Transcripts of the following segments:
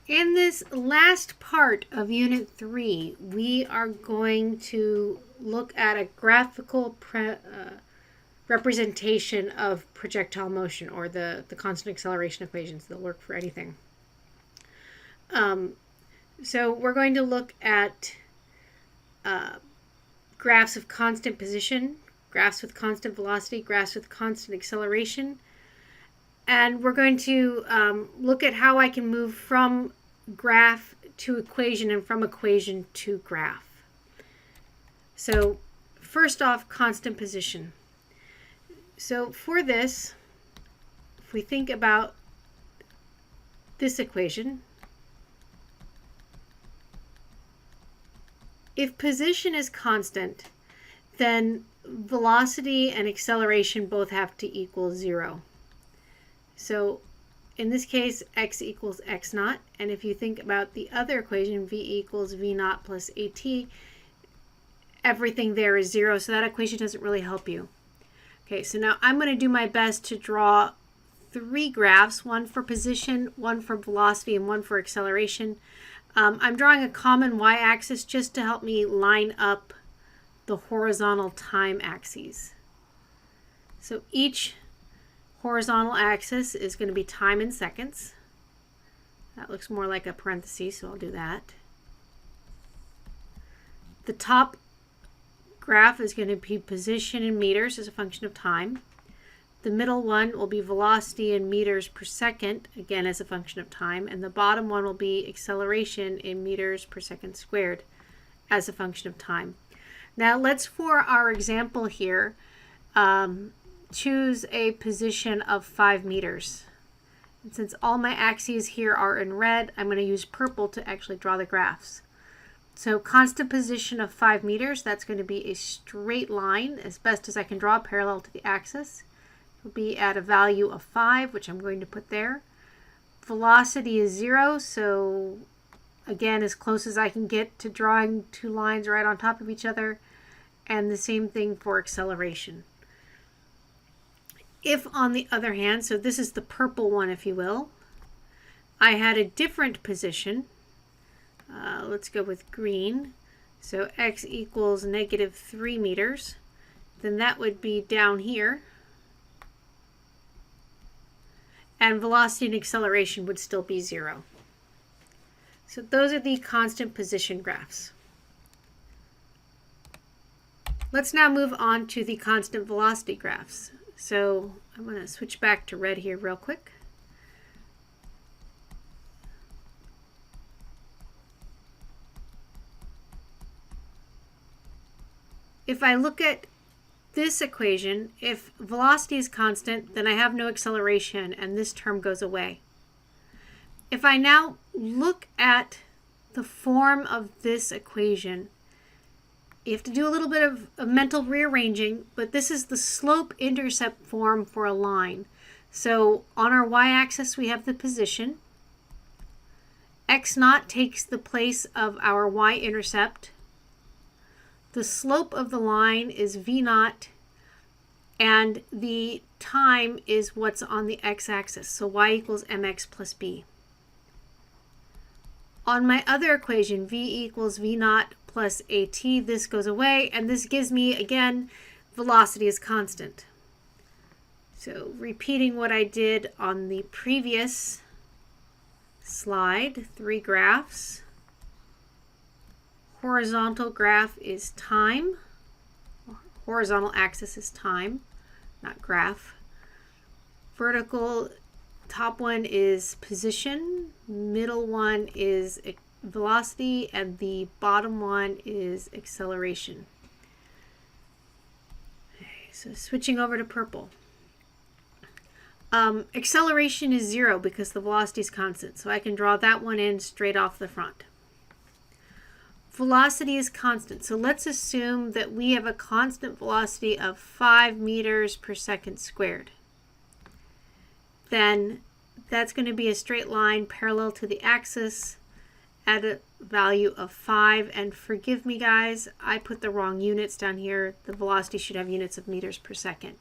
In this last part of Unit 3, we are going to look at a graphical representation of projectile motion, or the constant acceleration equations. They'll work for anything. So we're going to look at graphs of constant position, graphs with constant velocity, graphs with constant acceleration. And we're going to look at how I can move from graph to equation and from equation to graph. So first off, constant position. So for this, if we think about this equation, if position is constant, then velocity and acceleration both have to equal 0. So in this case, x equals x naught. And if you think about the other equation, v equals v naught plus at, everything there is 0. So that equation doesn't really help you. Okay, so now I'm going to do my best to draw 3 graphs, one for position, one for velocity, and one for acceleration. I'm drawing a common y-axis just to help me line up the horizontal time axes. So each horizontal axis is going to be time in seconds. That looks more like a parenthesis, so I'll do that. The top graph is going to be position in meters as a function of time. The middle one will be velocity in meters per second, again as a function of time. And the bottom one will be acceleration in meters per second squared as a function of time. Now let's, for our example here, choose a position of 5 meters. And since all my axes here are in red, I'm going to use purple to actually draw the graphs. So constant position of 5 meters, that's going to be a straight line as best as I can draw parallel to the axis. It will be at a value of 5, which I'm going to put there. Velocity is 0, so again as close as I can get to drawing 2 lines right on top of each other. And the same thing for acceleration. If, on the other hand, so this is the purple one, if you will, I had a different position. Let's go with green. So x equals negative 3 meters. Then that would be down here. And velocity and acceleration would still be 0. So those are the constant position graphs. Let's now move on to the constant velocity graphs. So I'm going to switch back to red here real quick. If I look at this equation, if velocity is constant, then I have no acceleration, and this term goes away. If I now look at the form of this equation, you have to do a little bit of mental rearranging, but this is the slope-intercept form for a line. So on our y-axis, we have the position. X naught takes the place of our y-intercept. The slope of the line is v naught, and the time is what's on the x-axis. So y equals mx plus b. On my other equation, v equals v naught plus at, this goes away, and this gives me, again, velocity is constant. So repeating what I did on the previous slide, 3 graphs. Horizontal graph is time. Horizontal axis is time, not graph. Vertical, top one is position, middle one is velocity, and the bottom one is acceleration. Okay, so switching over to purple. Acceleration is 0 because the velocity is constant, so I can draw that one in straight off the front. Velocity is constant, so let's assume that we have a constant velocity of 5 meters per second squared. Then that's going to be a straight line parallel to the axis at a value of 5. And forgive me, guys, I put the wrong units down here. The velocity should have units of meters per second.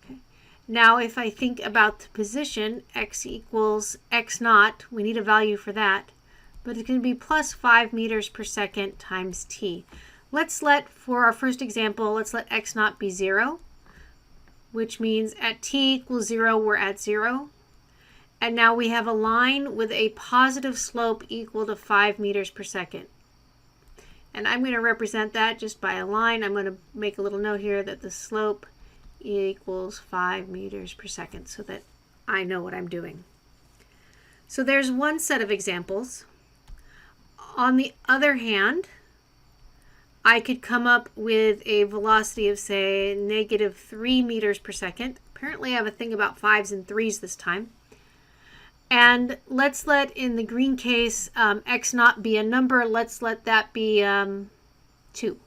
Okay. Now if I think about the position, x equals x naught, we need a value for that, but it's going to be plus 5 meters per second times t. Let's let, for our first example, let's let x naught be 0, which means at t equals 0, we're at 0. And now we have a line with a positive slope equal to 5 meters per second. And I'm going to represent that just by a line. I'm going to make a little note here that the slope equals 5 meters per second so that I know what I'm doing. So there's one set of examples. On the other hand, I could come up with a velocity of, say, negative 3 meters per second. Apparently I have a thing about 5s and 3s this time. And let's let, in the green case, x naught be a number. Let's let that be 2.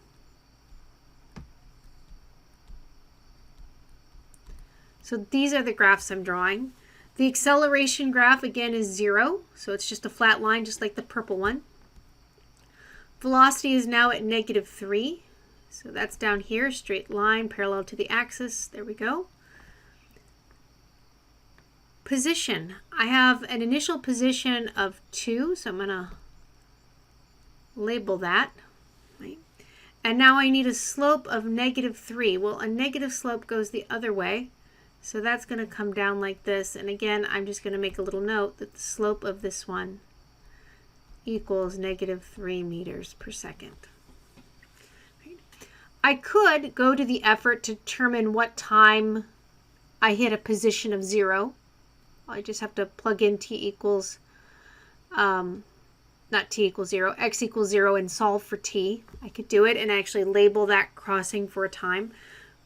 So these are the graphs I'm drawing. The acceleration graph, again, is 0. So it's just a flat line, just like the purple one. Velocity is now at negative 3. So that's down here, straight line, parallel to the axis. There we go. Position. I have an initial position of 2, so I'm going to label that. Right? And now I need a slope of negative 3. Well, a negative slope goes the other way, so that's going to come down like this. And again, I'm just going to make a little note that the slope of this one equals negative 3 meters per second. Right? I could go to the effort to determine what time I hit a position of 0. I just have to plug in t equals, not t equals 0, x equals 0 and solve for t. I could do it and actually label that crossing for a time,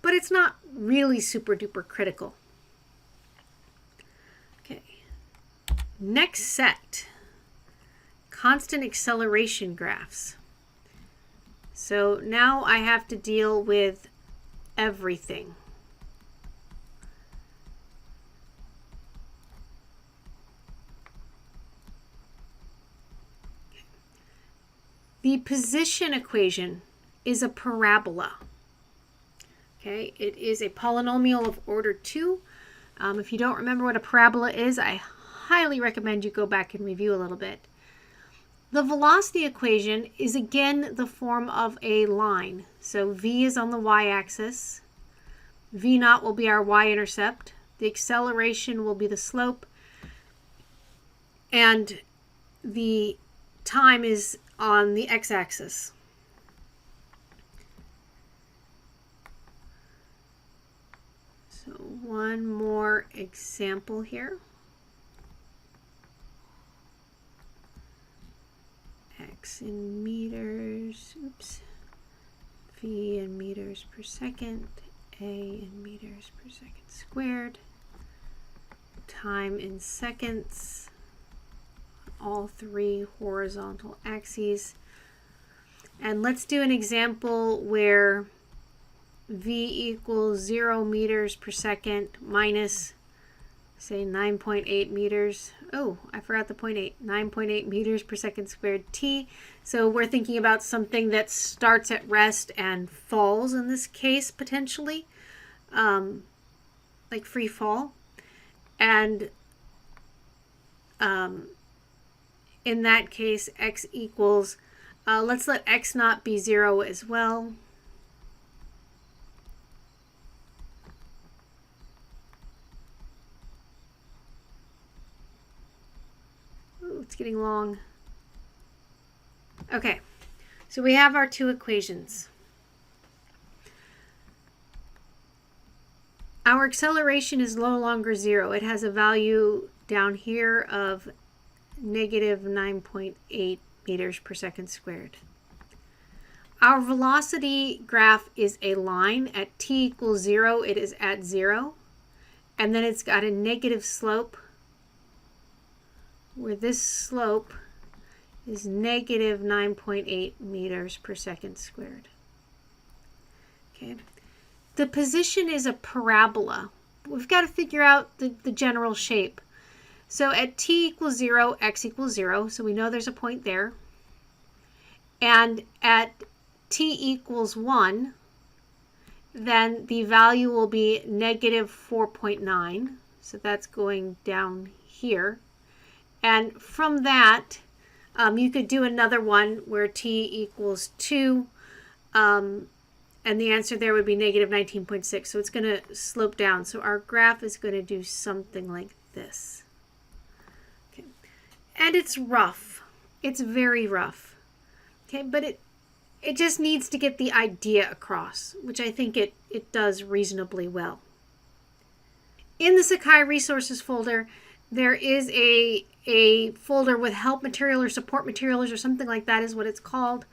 but it's not really super duper critical. Okay, next set, constant acceleration graphs. So now I have to deal with everything. The position equation is a parabola. Okay, it is a polynomial of order 2. If you don't remember what a parabola is, I highly recommend you go back and review a little bit. The velocity equation is again the form of a line. So v is on the y-axis. V naught will be our y-intercept. The acceleration will be the slope. And the time is on the x-axis. So one more example here. X in meters, V in meters per second, A in meters per second squared, time in seconds, all 3 horizontal axes. And let's do an example where V equals 0 meters per second minus, say, 9.8 meters. Oh, I forgot the 0.8. 9.8 meters per second squared t. So we're thinking about something that starts at rest and falls in this case, potentially, like free fall. And in that case, x equals, let's let x naught be 0 as well. Ooh, it's getting long. Okay, so we have our 2 equations. Our acceleration is no longer 0. It has a value down here of negative 9.8 meters per second squared. Our velocity graph is a line. At t equals 0, it is at 0. And then it's got a negative slope where this slope is negative 9.8 meters per second squared. Okay. The position is a parabola. We've got to figure out the general shape. So at t equals 0, x equals 0, so we know there's a point there. And at t equals 1, then the value will be negative 4.9. So that's going down here. And from that, you could do another one where t equals 2. And the answer there would be negative 19.6. So it's going to slope down. So our graph is going to do something like this. Okay. And it's rough. It's very rough. Okay, but it just needs to get the idea across, which I think it does reasonably well. In the Sakai resources folder, there is a folder with help material or support materials or something like that is what it's called.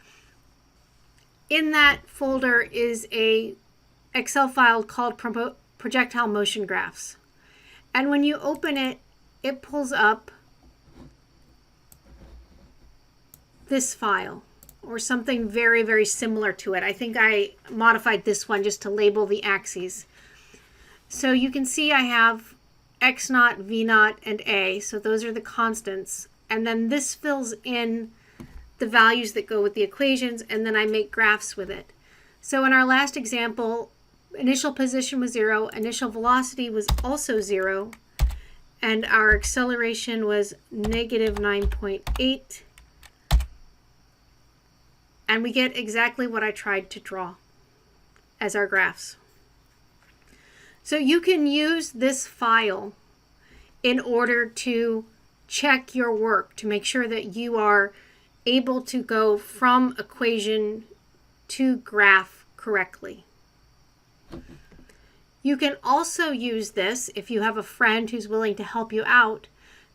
In that folder is a Excel file called projectile motion graphs. And when you open it, it pulls up this file or something very, very similar to it. I think I modified this one just to label the axes. So you can see I have x naught, v naught, and a. So those are the constants. And then this fills in the values that go with the equations, and then I make graphs with it. So in our last example, initial position was 0, initial velocity was also 0, and our acceleration was negative 9.8. And we get exactly what I tried to draw as our graphs. So you can use this file in order to check your work to make sure that you are able to go from equation to graph correctly. You can also use this if you have a friend who's willing to help you out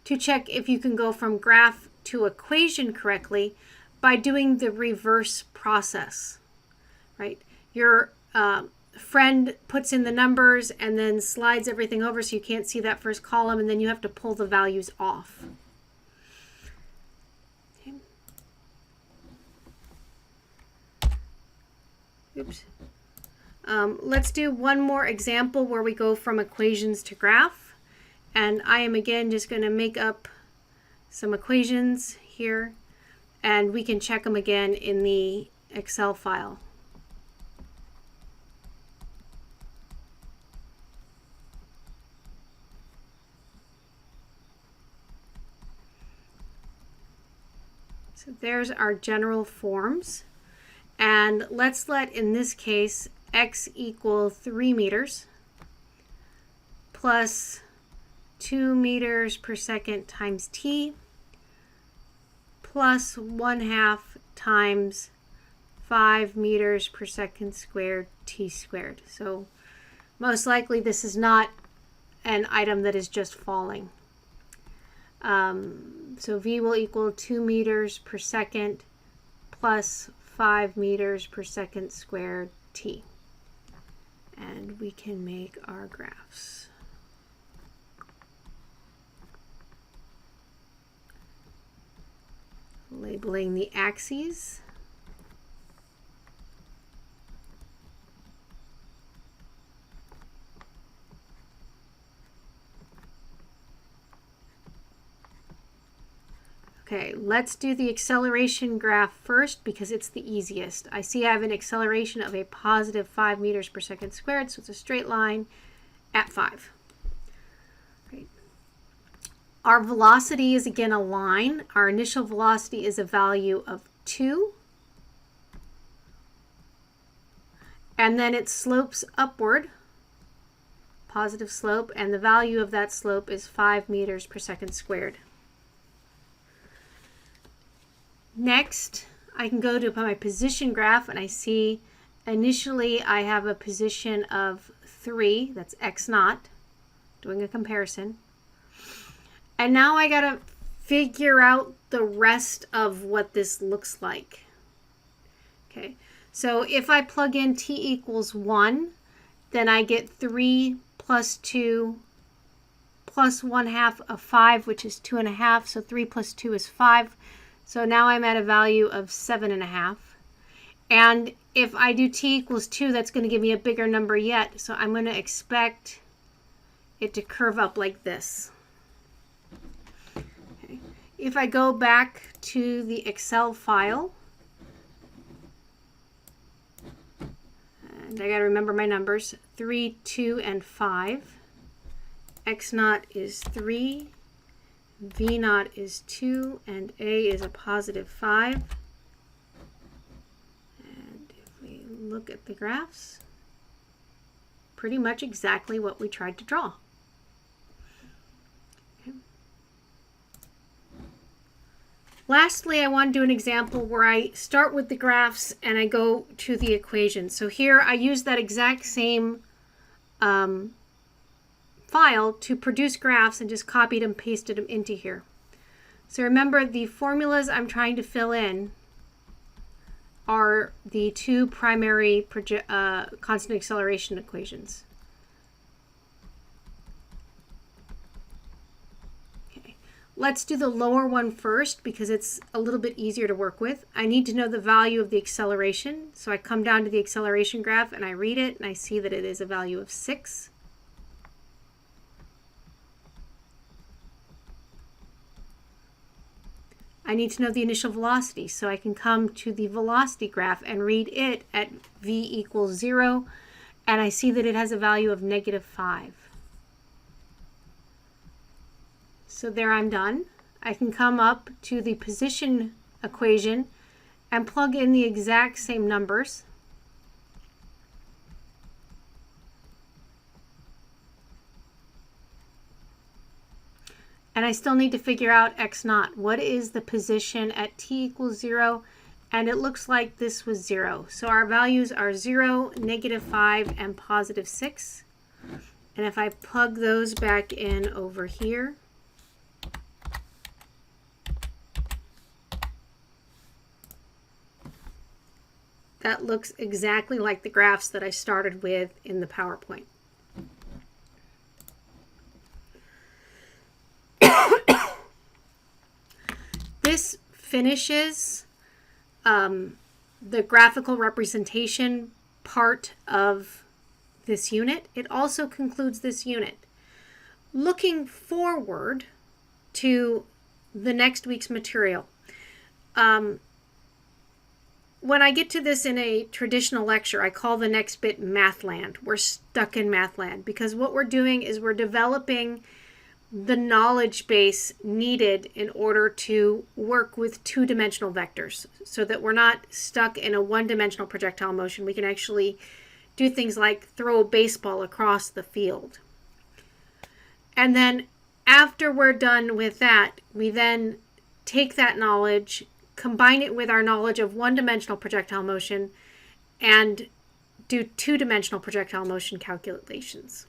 to check if you can go from graph to equation correctly by doing the reverse process, right? Your friend puts in the numbers and then slides everything over so you can't see that first column, and then you have to pull the values off. Okay. Oops. Let's do one more example where we go from equations to graph. And I am again just going to make up some equations here, and we can check them again in the Excel file. So there's our general forms. And let's let, in this case, x equal 3 meters plus 2 meters per second times t plus 1/2 times 5 meters per second squared t squared. So most likely this is not an item that is just falling. So v will equal 2 meters per second plus 5 meters per second squared t. And we can make our graphs. Labeling the axes. Okay, let's do the acceleration graph first because it's the easiest. I see I have an acceleration of a positive 5 meters per second squared, so it's a straight line at 5. Great. Our velocity is again a line. Our initial velocity is a value of 2. And then it slopes upward, positive slope, and the value of that slope is 5 meters per second squared. Next, I can go to my position graph and I see initially I have a position of 3, that's x naught, doing a comparison. And now I gotta figure out the rest of what this looks like. Okay, so if I plug in t equals 1, then I get 3 plus 2 plus 1/2 of 5, which is 2.5, so 3 plus 2 is 5. So now I'm at a value of 7.5. And if I do t equals 2, that's going to give me a bigger number yet. So I'm going to expect it to curve up like this. Okay. If I go back to the Excel file, and I got to remember my numbers, 3, 2, and 5. X naught is 3, V naught is 2, and A is a positive 5. And if we look at the graphs, pretty much exactly what we tried to draw. Okay. Lastly, I want to do an example where I start with the graphs and I go to the equation. So here I use that exact same file to produce graphs and just copied and pasted them into here. So remember, the formulas I'm trying to fill in are the two primary constant acceleration equations. Okay, let's do the lower one first because it's a little bit easier to work with. I need to know the value of the acceleration, so I come down to the acceleration graph and I read it and I see that it is a value of 6. I need to know the initial velocity, so I can come to the velocity graph and read it at v equals 0, and I see that it has a value of -5. So there I'm done. I can come up to the position equation and plug in the exact same numbers. And I still need to figure out x naught. What is the position at t equals 0? And it looks like this was 0. So our values are 0, -5, and +6. And if I plug those back in over here, that looks exactly like the graphs that I started with in the PowerPoint. This finishes the graphical representation part of this unit. It also concludes this unit. Looking forward to the next week's material, when I get to this in a traditional lecture, I call the next bit Mathland. We're stuck in Mathland because what we're doing is we're developing the knowledge base needed in order to work with two-dimensional vectors so that we're not stuck in a one-dimensional projectile motion. We can actually do things like throw a baseball across the field. And then after we're done with that, we then take that knowledge, combine it with our knowledge of one-dimensional projectile motion, and do two-dimensional projectile motion calculations.